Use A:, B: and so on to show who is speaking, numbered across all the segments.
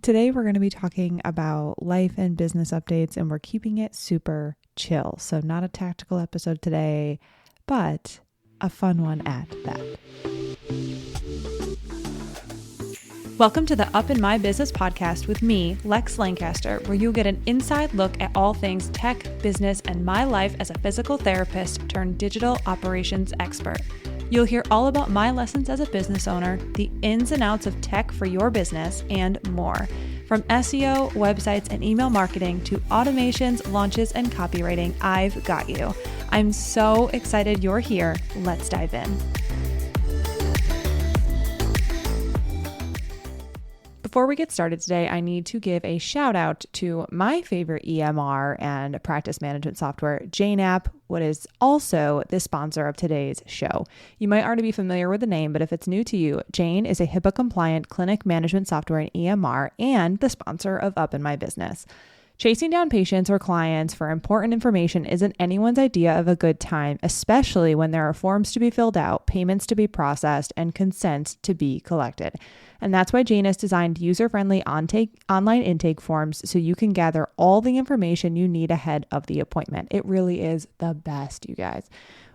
A: Today, we're going to be talking about life and business updates, and we're keeping it super chill. So not a tactical episode today, but a fun one at that. Welcome to the Up in My Business podcast with me, Lex Lancaster, where you'll get an inside look at all things tech, business, and my life as a physical therapist turned digital operations expert. You'll hear all about my lessons as a business owner, the ins and outs of tech for your business, and more. From SEO, websites, and email marketing to automations, launches, and copywriting, I've got you. I'm so excited you're here. Let's dive in. Before we get started today, I need to give a shout out to my favorite EMR and practice management software, Jane App, what is also the sponsor of today's show. You might already be familiar with the name, but if it's new to you, Jane is a HIPAA-compliant clinic management software and EMR and the sponsor of Up in My Business. Chasing down patients or clients for important information isn't anyone's idea of a good time, especially when there are forms to be filled out, payments to be processed, and consents to be collected. And that's why Jane has designed user-friendly online intake forms so you can gather all the information you need ahead of the appointment. It really is the best, you guys.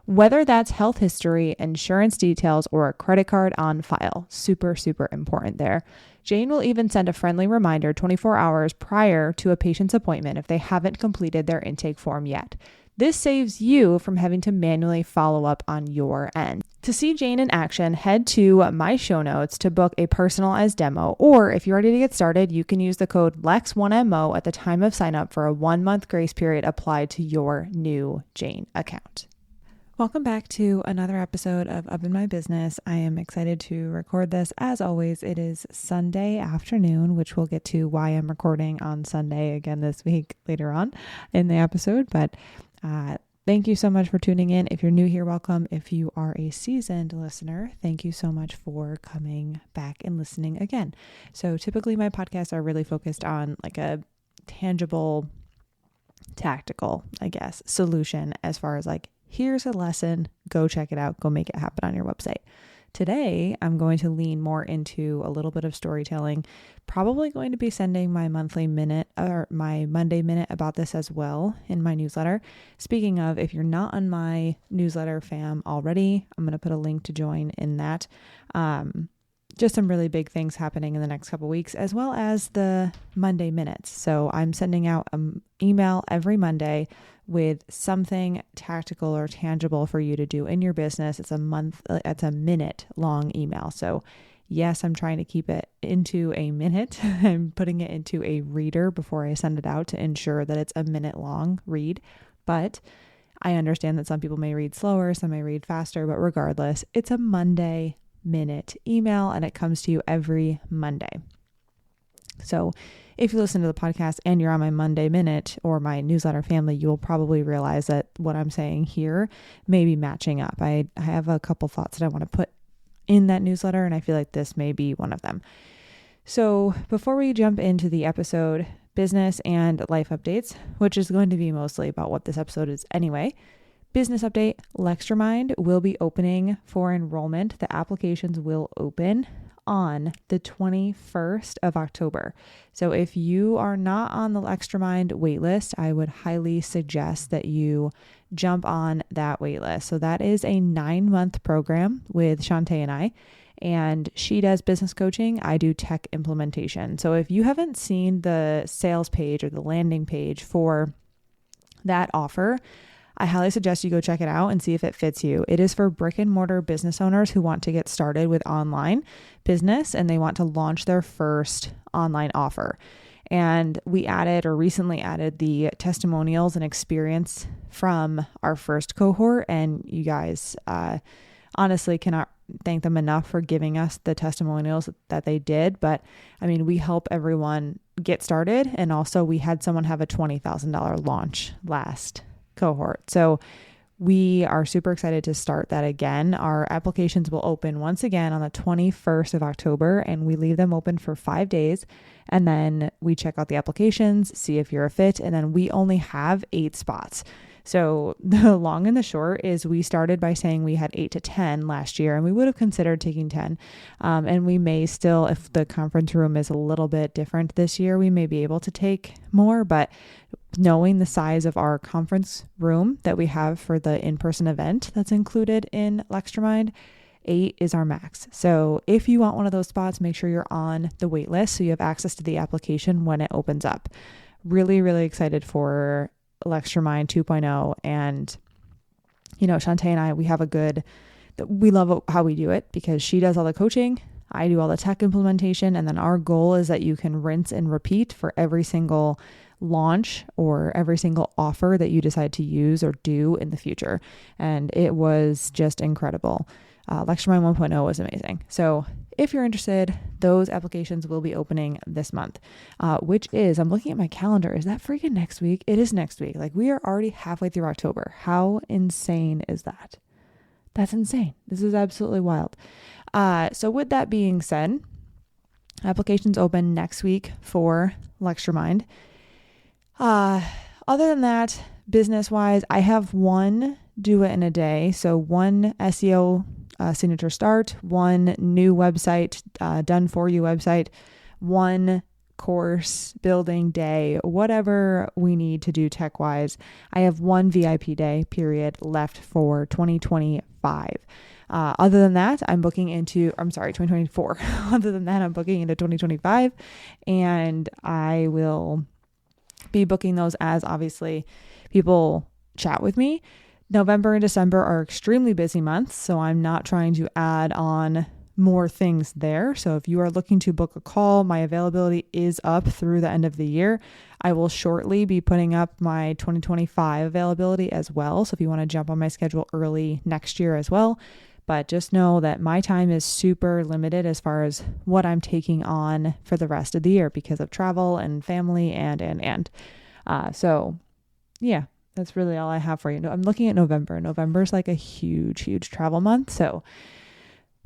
A: Whether that's health history, insurance details, or a credit card on file, super, super important there. Jane will even send a friendly reminder 24 hours prior to a patient's appointment if they haven't completed their intake form yet. This saves you from having to manually follow up on your end. To see Jane in action, head to my show notes to book a personalized demo, or if you're ready to get started, you can use the code LEX1MO at the time of sign up for a 1-month grace period applied to your new Jane account. Welcome back to another episode of Up in My Business. I am excited to record this. As always, it is Sunday afternoon, which we'll get to why I'm recording on Sunday again this week later on in the episode. But thank you so much for tuning in. If you're new here, welcome. If you are a seasoned listener, thank you so much for coming back and listening again. So typically my podcasts are really focused on like a tangible, tactical, solution as far as like, here's a lesson, go check it out, go make it happen on your website. Today, I'm going to lean more into a little bit of storytelling, probably going to be sending my monthly minute or my Monday minute about this as well in my newsletter. Speaking of, if you're not on my newsletter fam already, I'm going to put a link to join in that. Just some really big things happening in the next couple of weeks, as well as the Monday minutes. So I'm sending out an email every Monday with something tactical or tangible for you to do in your business. It's a minute long email. So yes, I'm trying to keep it into a minute. I'm putting it into a reader before I send it out to ensure that it's a minute long read. But I understand that some people may read slower, some may read faster, but regardless, it's a Monday minute email and it comes to you every Monday. So if you listen to the podcast and you're on my Monday minute or my newsletter family, you will probably realize that what I'm saying here may be matching up. I have a couple thoughts that I want to put in that newsletter, and I feel like this may be one of them. So before we jump into the episode, business and life updates, which is going to be mostly about what this episode is anyway. Business update, Lextramind will be opening for enrollment. The applications will open on the 21st of October. So if you are not on the Lextramind waitlist, I would highly suggest that you jump on that waitlist. So that is a 9-month program with Shantae and I, and she does business coaching. I do tech implementation. So if you haven't seen the sales page or the landing page for that offer, I highly suggest you go check it out and see if it fits you. It is for brick and mortar business owners who want to get started with online business and they want to launch their first online offer. And we recently added the testimonials and experience from our first cohort. And you guys honestly cannot thank them enough for giving us the testimonials that they did. But I mean, we help everyone get started. And also we had someone have a $20,000 launch last cohort. So we are super excited to start that again. Our applications will open once again on the 21st of October, and we leave them open for 5 days. And then we check out the applications, see if you're a fit. And then we only have 8 spots. So the long and the short is we started by saying we had 8 to 10 last year, and we would have considered taking 10. And we may still, if the conference room is a little bit different this year, we may be able to take more, but knowing the size of our conference room that we have for the in-person event that's included in Lecturemind, 8 is our max. So if you want one of those spots, make sure you're on the wait list so you have access to the application when it opens up. Really, really excited for Lecturemind 2.0. And, Shantae and I, we love how we do it because she does all the coaching. I do all the tech implementation. And then our goal is that you can rinse and repeat for every single launch or every single offer that you decide to use or do in the future. And it was just incredible. Lecturemind 1.0 was amazing. So if you're interested, those applications will be opening this month, which is, I'm looking at my calendar. Is that freaking next week? It is next week. Like, we are already halfway through October. How insane is that? That's insane. This is absolutely wild. So with that being said, applications open next week for Lecturemind. Other than that, business-wise, I have one do it in a day. So one SEO signature start, one new website, done for you website, one course building day, whatever we need to do tech wise. I have one VIP day period left for 2025. Other than that, I'm booking into, 2024. Other than that, I'm booking into 2025, and I will be booking those as obviously people chat with me. November and December are extremely busy months, so I'm not trying to add on more things there. So if you are looking to book a call, my availability is up through the end of the year. I will shortly be putting up my 2025 availability as well. So if you want to jump on my schedule early next year as well, but just know that my time is super limited as far as what I'm taking on for the rest of the year because of travel and family and. So yeah. That's really all I have for you. I'm looking at November. November is like a huge, huge travel month. So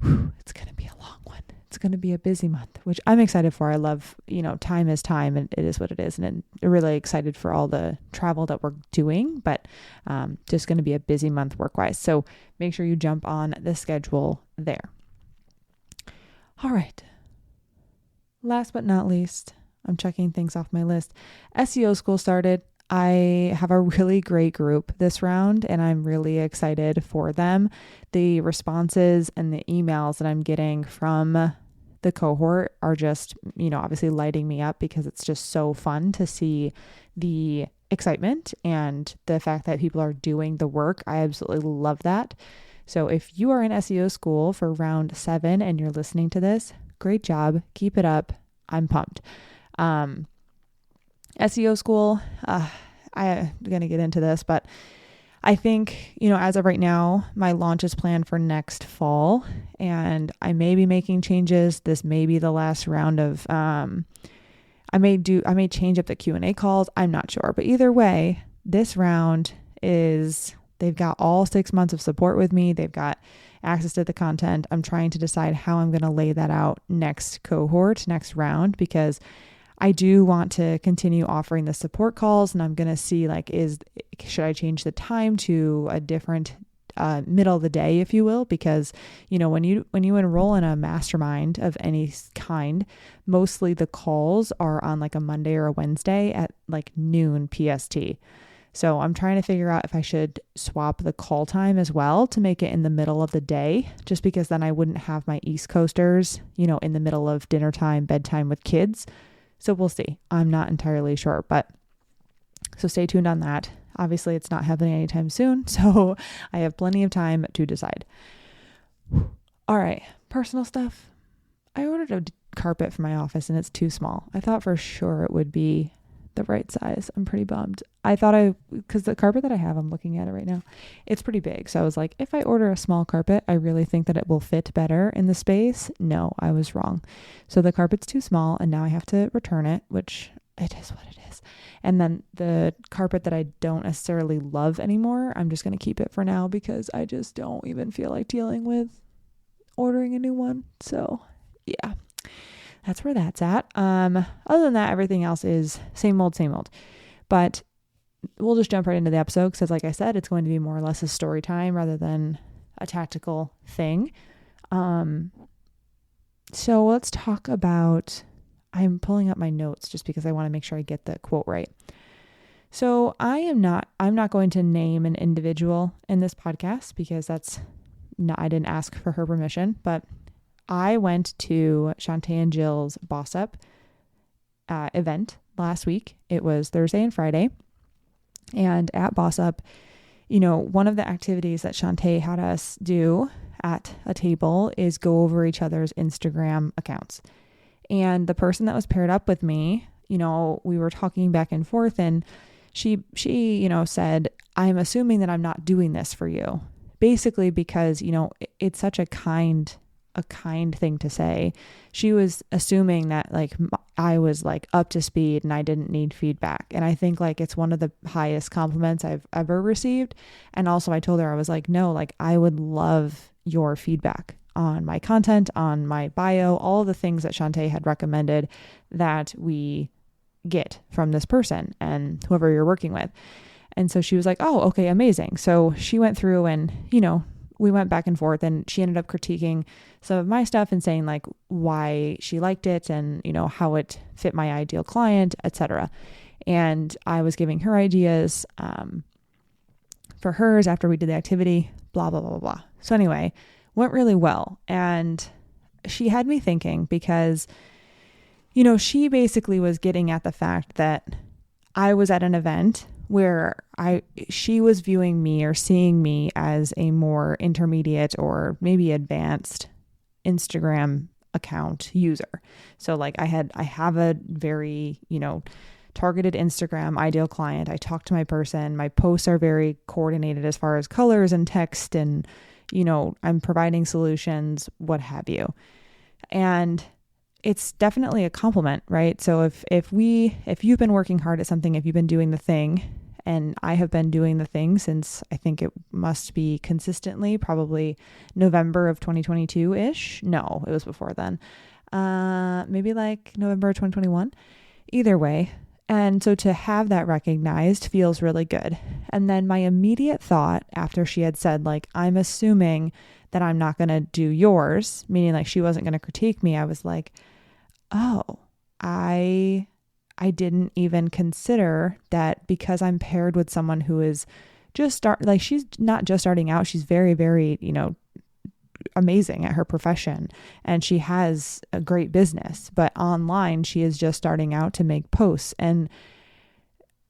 A: it's going to be a long one. It's going to be a busy month, which I'm excited for. I love, time is time and it is what it is. And I'm really excited for all the travel that we're doing, but just going to be a busy month work-wise. So make sure you jump on the schedule there. All right. Last but not least, I'm checking things off my list. SEO school started. I have a really great group this round, and I'm really excited for them. The responses and the emails that I'm getting from the cohort are just, obviously lighting me up because it's just so fun to see the excitement and the fact that people are doing the work. I absolutely love that. So if you are in SEO school for round 7 and you're listening to this, great job. Keep it up. I'm pumped. SEO school, I'm going to get into this, but I think, as of right now, my launch is planned for next fall, and I may be making changes. This may be the last round of, I may change up the Q&A calls. I'm not sure, but either way, this round they've got all 6 months of support with me. They've got access to the content. I'm trying to decide how I'm going to lay that out next round, because I do want to continue offering the support calls, and I'm going to see should I change the time to a different middle of the day, if you will, because, when you enroll in a mastermind of any kind, mostly the calls are on like a Monday or a Wednesday at like noon PST. So I'm trying to figure out if I should swap the call time as well to make it in the middle of the day, just because then I wouldn't have my East Coasters, in the middle of dinner time, bedtime with kids. So we'll see. I'm not entirely sure, but so stay tuned on that. Obviously, it's not happening anytime soon, so I have plenty of time to decide. All right, personal stuff. I ordered a carpet for my office and it's too small. I thought for sure it would be the right size. I'm pretty bummed. Because the carpet that I have, I'm looking at it right now, it's pretty big. So I was like, if I order a small carpet, I really think that it will fit better in the space. No, I was wrong. So the carpet's too small and now I have to return it, which it is what it is. And then the carpet that I don't necessarily love anymore, I'm just going to keep it for now because I just don't even feel like dealing with ordering a new one. So yeah. That's where that's at. Other than that, everything else is same old. But we'll just jump right into the episode because, like I said, it's going to be more or less a story time rather than a tactical thing. So let's talk about, I'm pulling up my notes just because I want to make sure I get the quote right. So I'm not going to name an individual in this podcast because I didn't ask for her permission, but I went to Shantae and Jill's Boss Up event last week. It was Thursday and Friday. And at Boss Up, one of the activities that Shantae had us do at a table is go over each other's Instagram accounts. And the person that was paired up with me, we were talking back and forth, and she said, I'm assuming that I'm not doing this for you. Basically because, it's such a kind thing to say. She was assuming that I was up to speed and I didn't need feedback. And I think it's one of the highest compliments I've ever received. And also I told her, I was no, I would love your feedback on my content, on my bio, all the things that Shantae had recommended that we get from this person and whoever you're working with. And so she was like, oh, okay, amazing. So she went through and, we went back and forth, and she ended up critiquing some of my stuff and saying why she liked it and, how it fit my ideal client, etc. And I was giving her ideas for hers after we did the activity, blah, blah, blah, blah, blah. So anyway, went really well. And she had me thinking because, she basically was getting at the fact that I was at an event where she was viewing me or seeing me as a more intermediate or maybe advanced Instagram account user. So I have a very, targeted Instagram ideal client. I talk to my person. My posts are very coordinated as far as colors and text and, I'm providing solutions, what have you. And it's definitely a compliment, right? So if you've been working hard at something, if you've been doing the thing, and I have been doing the thing since I think it must be consistently, probably November of 2022-ish. No, it was before then. Maybe November of 2021. Either way. And so to have that recognized feels really good. And then my immediate thought after she had said, I'm assuming that I'm not going to do yours, meaning she wasn't going to critique me. I was like, oh, I didn't even consider that because I'm paired with someone who is just she's not just starting out. She's very, very, amazing at her profession, and she has a great business, but online she is just starting out to make posts. And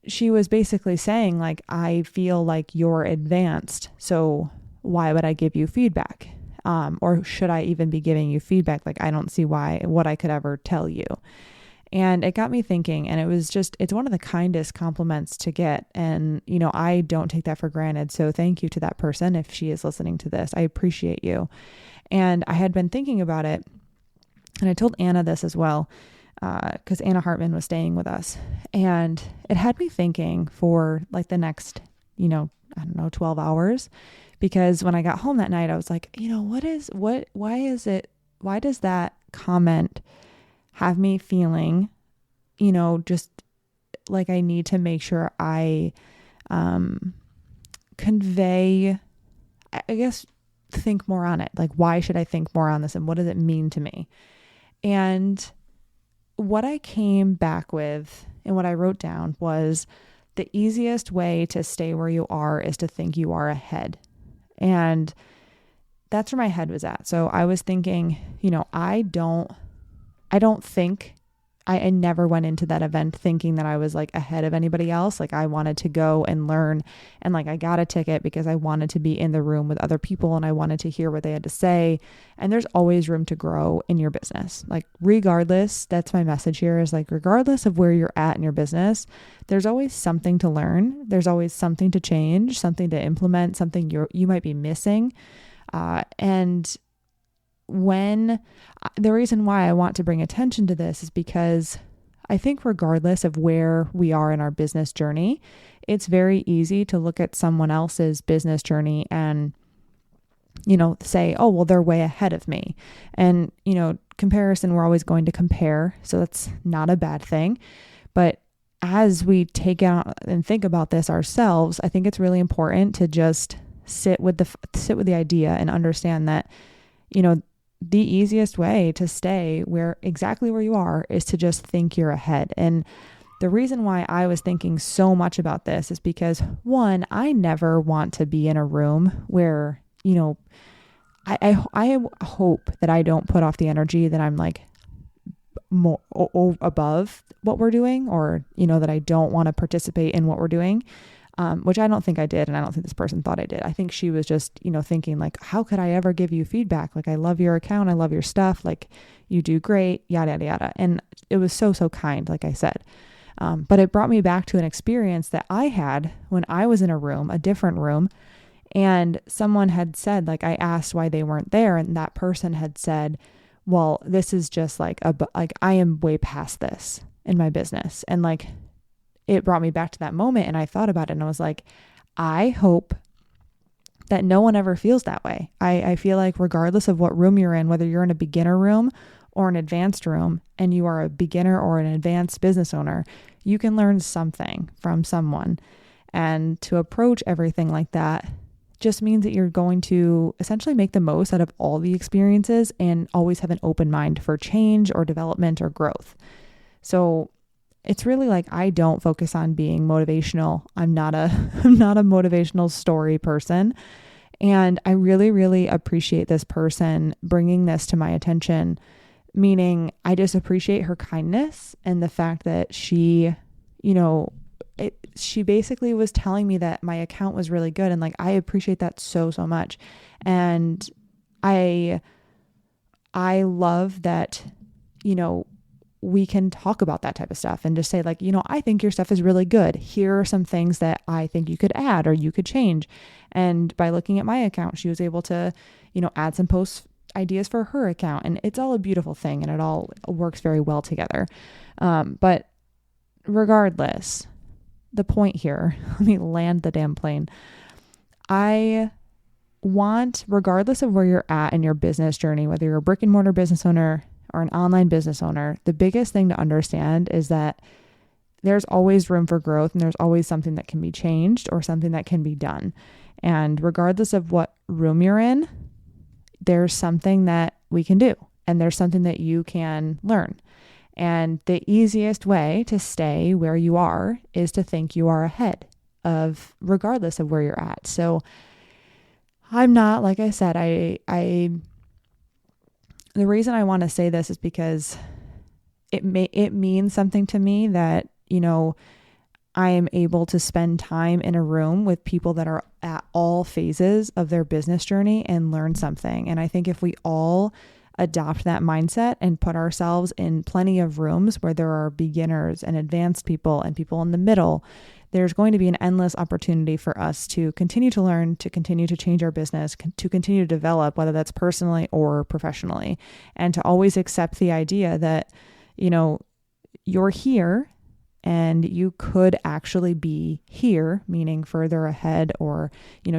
A: she was basically saying I feel like you're advanced, so why would I give you feedback? Or should I even be giving you feedback? I don't see what I could ever tell you. And it got me thinking, and it's one of the kindest compliments to get. And, I don't take that for granted. So thank you to that person. If she is listening to this, I appreciate you. And I had been thinking about it, and I told Anna this as well, because Anna Hartman was staying with us, and it had me thinking for the next, 12 hours, because when I got home that night, I was like, why does that comment have me feeling, just I need to make sure I convey, I guess, think more on it. Why should I think more on this, and what does it mean to me? And what I came back with and what I wrote down was the easiest way to stay where you are is to think you are ahead. And that's where my head was at. So I was thinking, I never went into that event thinking that I was ahead of anybody else. I wanted to go and learn, and I got a ticket because I wanted to be in the room with other people and I wanted to hear what they had to say. And there's always room to grow in your business. Regardless, that's my message here is regardless of where you're at in your business, there's always something to learn. There's always something to change, something to implement, something you might be missing. And the reason why I want to bring attention to this is because I think regardless of where we are in our business journey, it's very easy to look at someone else's business journey and, say, oh, well, they're way ahead of me. And, comparison, we're always going to compare. So that's not a bad thing. But as we take out and think about this ourselves, I think it's really important to just sit with the idea and understand that, the easiest way to stay exactly where you are is to just think you're ahead. And the reason why I was thinking so much about this is because, one, I never want to be in a room where, I hope that I don't put off the energy that I'm like more above what we're doing, or, that I don't want to participate in what we're doing, which I don't think I did. And I don't think this person thought I did. I think she was just, thinking like, how could I ever give you feedback? Like, I love your account. I love your stuff. Like, you do great, yada, yada, yada. And it was so, so kind, like I said. But it brought me back to an experience that I had when I was in a different room, and someone had said, like, I asked why they weren't there. And that person had said, well, this is just like I am way past this in my business. And like, it brought me back to that moment, and I thought about it, and I was like, I hope that no one ever feels that way. I feel like regardless of what room you're in, whether you're in a beginner room or an advanced room, and you are a beginner or an advanced business owner, you can learn something from someone. And to approach everything like that just means that you're going to essentially make the most out of all the experiences and always have an open mind for change or development or growth. So it's really like, I don't focus on being motivational. I'm not a motivational story person. And I really, really appreciate this person bringing this to my attention, meaning I just appreciate her kindness and the fact that she, she basically was telling me that my account was really good. And like, I appreciate that so, so much. And I love that, we can talk about that type of stuff and just say like, I think your stuff is really good. Here are some things that I think you could add or you could change. And by looking at my account, she was able to, add some post ideas for her account. And it's all a beautiful thing, and it all works very well together. But regardless, the point here, let me land the damn plane. I want, regardless of where you're at in your business journey, whether you're a brick and mortar business owner or an online business owner, the biggest thing to understand is that there's always room for growth, and there's always something that can be changed or something that can be done. And regardless of what room you're in, there's something that we can do, and there's something that you can learn. And the easiest way to stay where you are is to think you are ahead of, regardless of where you're at. So I'm not, like I said, the reason I want to say this is because it means something to me that, I am able to spend time in a room with people that are at all phases of their business journey and learn something. And I think if we all adopt that mindset and put ourselves in plenty of rooms where there are beginners and advanced people and people in the middle, there's going to be an endless opportunity for us to continue to learn, to continue to change our business, to continue to develop, whether that's personally or professionally, and to always accept the idea that, you're here and you could actually be here, meaning further ahead, or,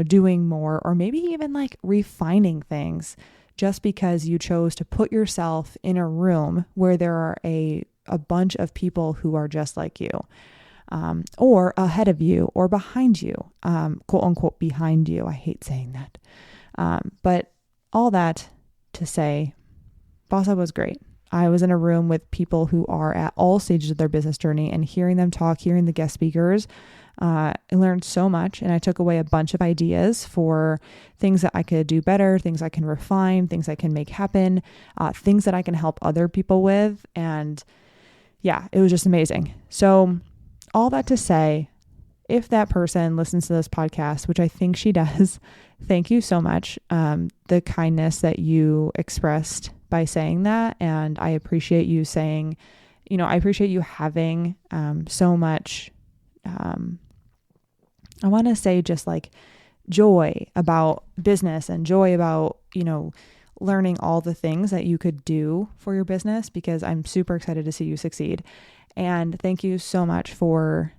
A: doing more, or maybe even like refining things, just because you chose to put yourself in a room where there are a bunch of people who are just like you, or ahead of you or behind you, quote unquote, behind you. I hate saying that. But all that to say, Boss Up was great. I was in a room with people who are at all stages of their business journey, and hearing them talk, hearing the guest speakers, I learned so much, and I took away a bunch of ideas for things that I could do better, things I can refine, things I can make happen, things that I can help other people with. And yeah, it was just amazing. So all that to say, if that person listens to this podcast, which I think she does, thank you so much. The kindness that you expressed by saying that. And I appreciate you saying, I appreciate you having so much, I want to say just like joy about business and joy about, learning all the things that you could do for your business, because I'm super excited to see you succeed. And thank you so much for,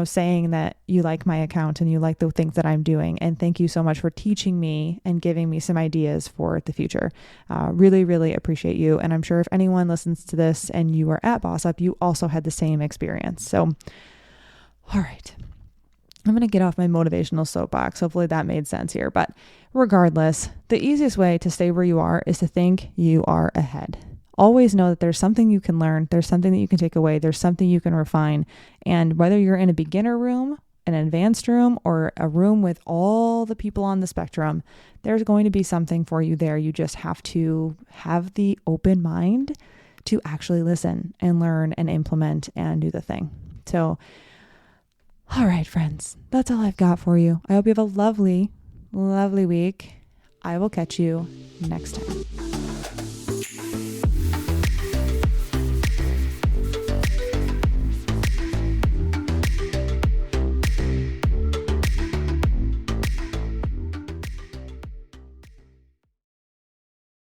A: saying that you like my account and you like the things that I'm doing. And thank you so much for teaching me and giving me some ideas for the future. Really, really appreciate you. And I'm sure if anyone listens to this and you are at Boss Up, you also had the same experience. So All right. I'm going to get off my motivational soapbox. Hopefully that made sense here. But regardless, the easiest way to stay where you are is to think you are ahead. Always know that there's something you can learn. There's something that you can take away. There's something you can refine. And whether you're in a beginner room, an advanced room, or a room with all the people on the spectrum, there's going to be something for you there. You just have to have the open mind to actually listen and learn and implement and do the thing. So, all right, friends, that's all I've got for you. I hope you have a lovely, lovely week. I will catch you next time.